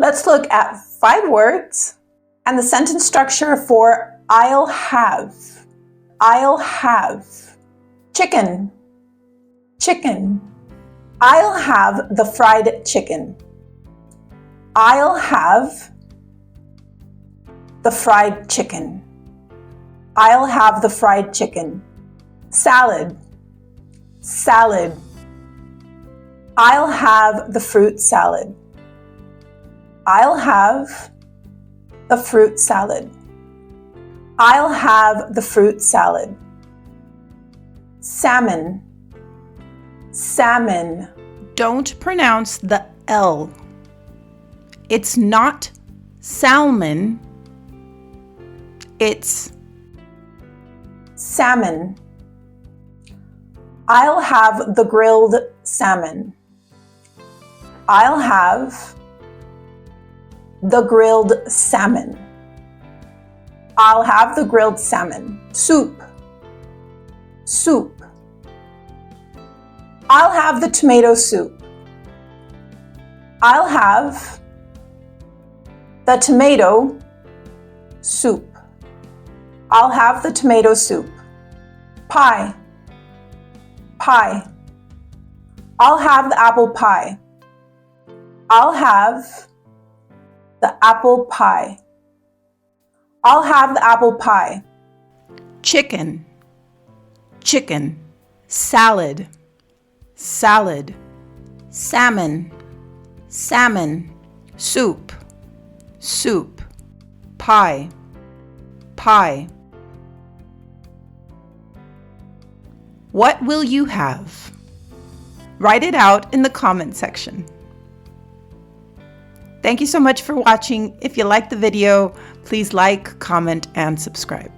Let's look at 5 words and the sentence structure for I'll have. I'll have. Chicken. Chicken. I'll have the fried chicken. I'll have the fried chicken. I'll have the fried chicken. Salad. Salad. I'll have the fruit salad. I'll have the fruit salad. I'll have the fruit salad. Salmon. Salmon. Don't pronounce the L. It's not salmon. It's salmon. I'll have the grilled salmon. I'll have the grilled salmon. I'll have the grilled salmon. Soup. Soup. I'll have the tomato soup. I'll have the tomato soup. I'll have the tomato soup. Pie. Pie. I'll have the apple pie. I'll have the apple pie. I'll have the apple pie. Chicken. Chicken. Salad. Salad. Salmon. Salmon. Soup. Soup. Pie. Pie. What will you have? Write it out in the comment section. Thank you so much for watching. If you liked the video, please like, comment, and subscribe.